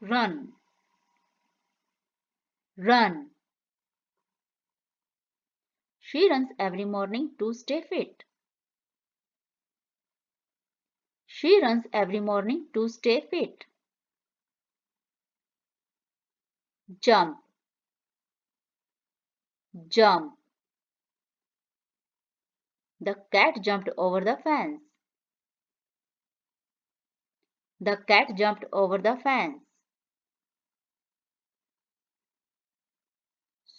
run, run. She runs every morning to stay fit. She runs every morning to stay fit. Jump, jump. The cat jumped over the fence. The cat jumped over the fence.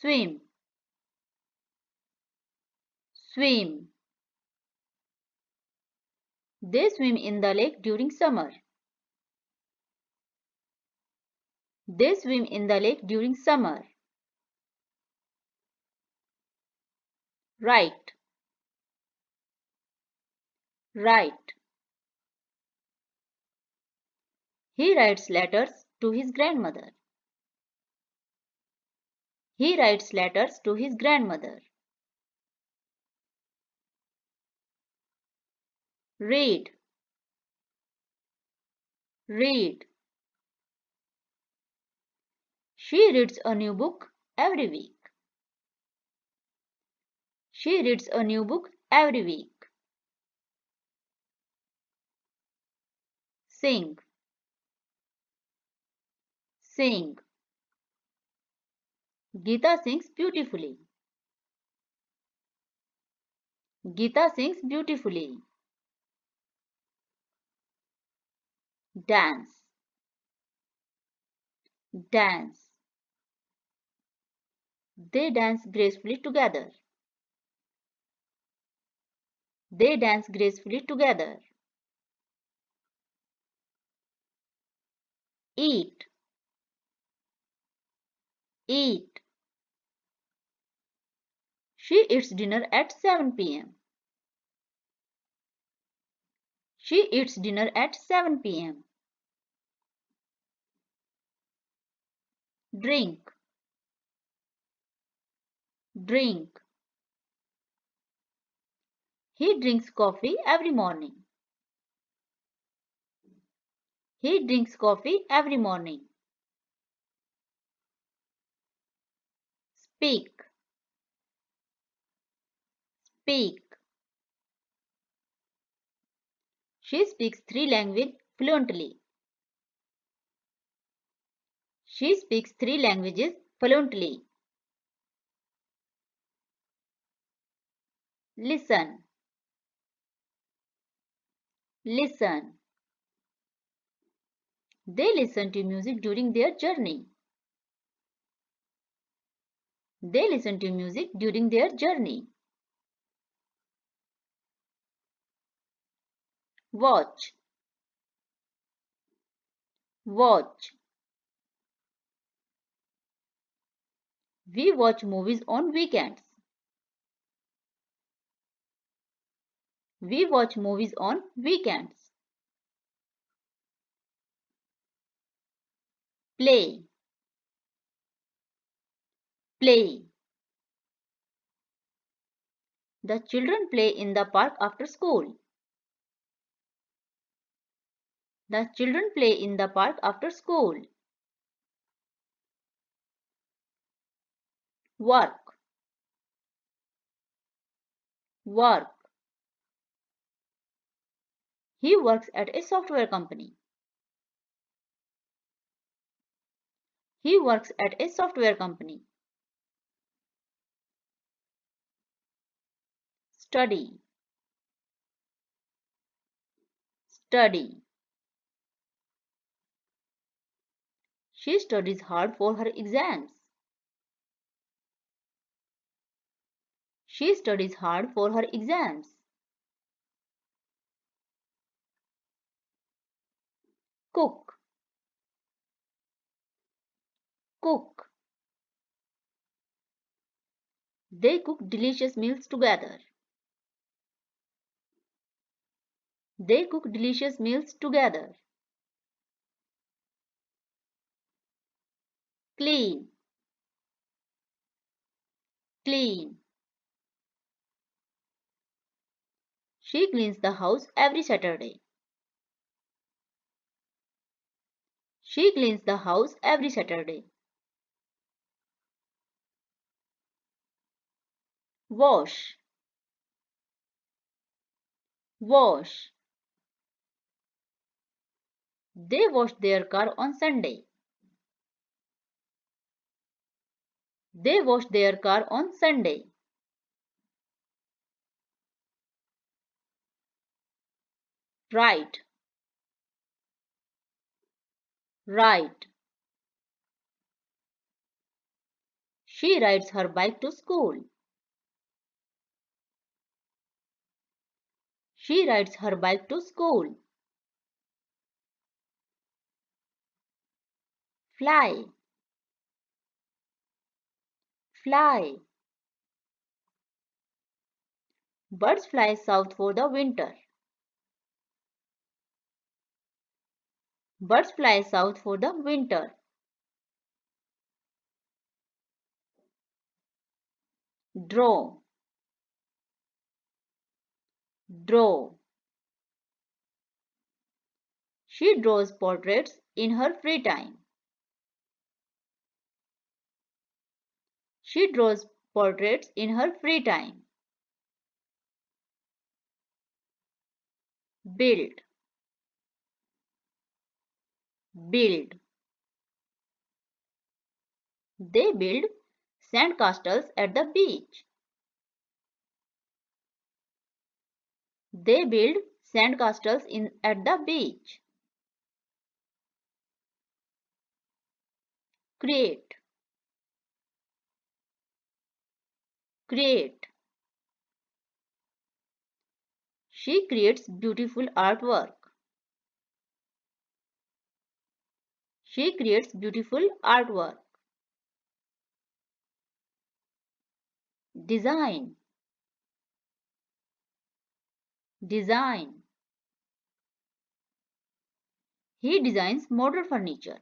Swim, swim. They swim in the lake during summer. They swim in the lake during summer. Write, write. He writes letters to his grandmother. He writes letters to his grandmother. Read, read. She reads a new book every week. She reads a new book every week. Sing, sing. Geeta sings beautifully. Geeta sings beautifully. Dance, dance. They dance gracefully together. They dance gracefully together. Eat, eat. She eats dinner at 7 p.m. She eats dinner at 7 p.m. Drink, drink. He drinks coffee every morning. He drinks coffee every morning. Speak, speak. She speaks 3 languages fluently. She speaks 3 languages fluently. Listen, listen. They listen to music during their journey. They listen to music during their journey. Watch, watch. We watch movies on weekends. We watch movies on weekends. Play, play. The children play in the park after school. The children play in the park after school. Work, work. He works at a software company. He works at a software company. Study, study. She studies hard for her exams. She studies hard for her exams. Cook, cook. They cook delicious meals together. They cook delicious meals together. Clean, clean. She cleans the house every Saturday. She cleans the house every Saturday. Wash. Wash. They wash their car on Sunday. They wash their car on Sunday. Right. Right. She rides her bike to school. She rides her bike to school. Fly. Fly. Birds fly south for the winter. Birds fly south for the winter. Draw. Draw. She draws portraits in her free time. She draws portraits in her free time. Build. Build. They build sand castles at the beach. They build sand castles at the beach. Create. Create. She creates beautiful artwork. She creates beautiful artwork. Design. Design. He designs modern furniture.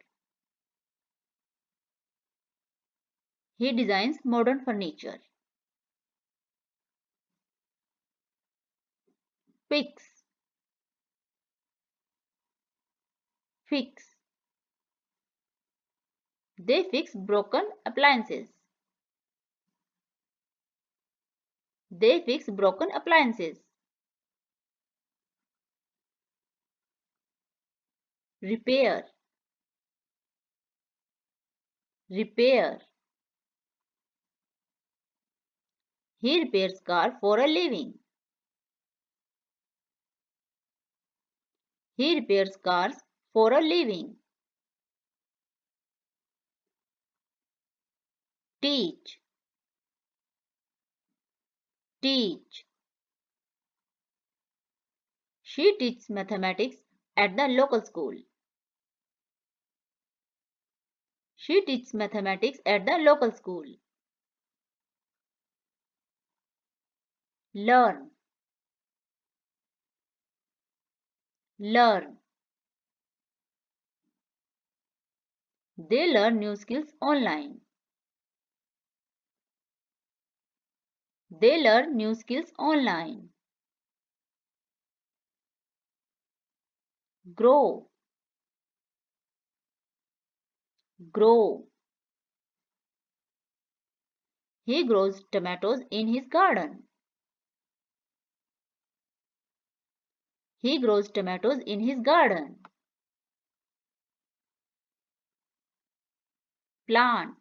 He designs modern furniture. Fix. Fix. They fix broken appliances. They fix broken appliances. Repair. Repair. He repairs car for a living. He repairs cars for a living. Teach. Teach. She teaches mathematics at the local school. She teaches mathematics at the local school. Learn. Learn. They learn new skills online. They learn new skills online. Grow. Grow. He grows tomatoes in his garden. He grows tomatoes in his garden. Plant.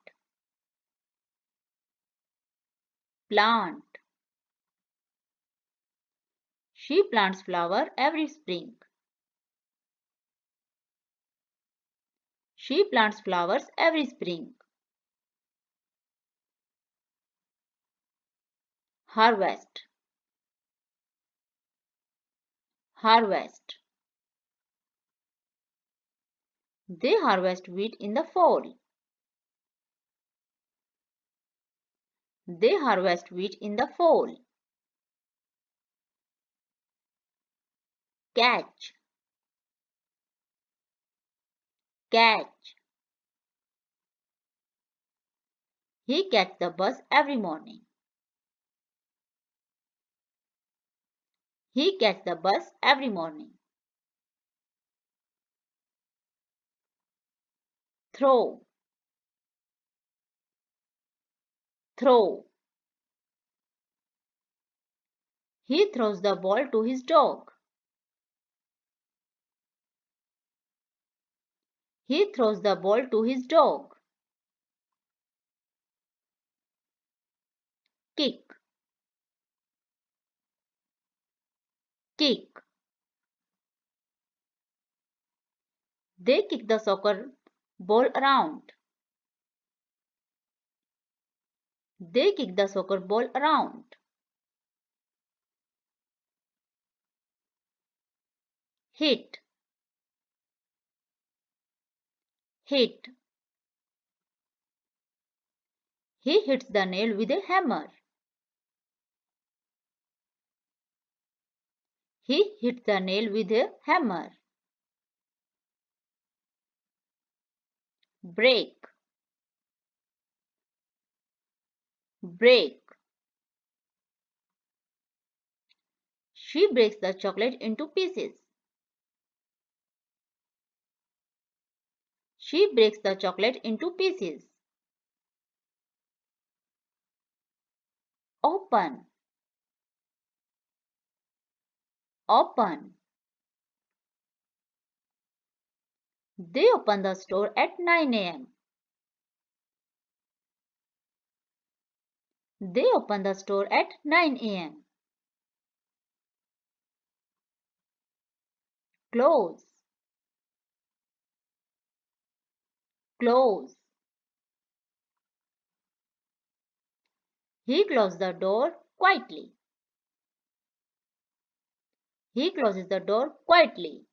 Plant. She plants flower every spring. She plants flowers every spring. Harvest. Harvest. They harvest wheat in the fall. They harvest wheat in the fall. Catch. Catch. He catches the bus every morning. He catches the bus every morning. throw, throw. He throws the ball to his dog. He throws the ball to his dog. Kick, kick. They kick the soccer ball around. They kick the soccer ball around. Hit, hit. He hits the nail with a hammer. He hits the nail with a hammer. Break, break. She breaks the chocolate into pieces. She breaks the chocolate into pieces. Open, open. They open the store at 9 a.m. They open the store at 9 a.m. Close, close. He closes the door quietly. He closes the door quietly.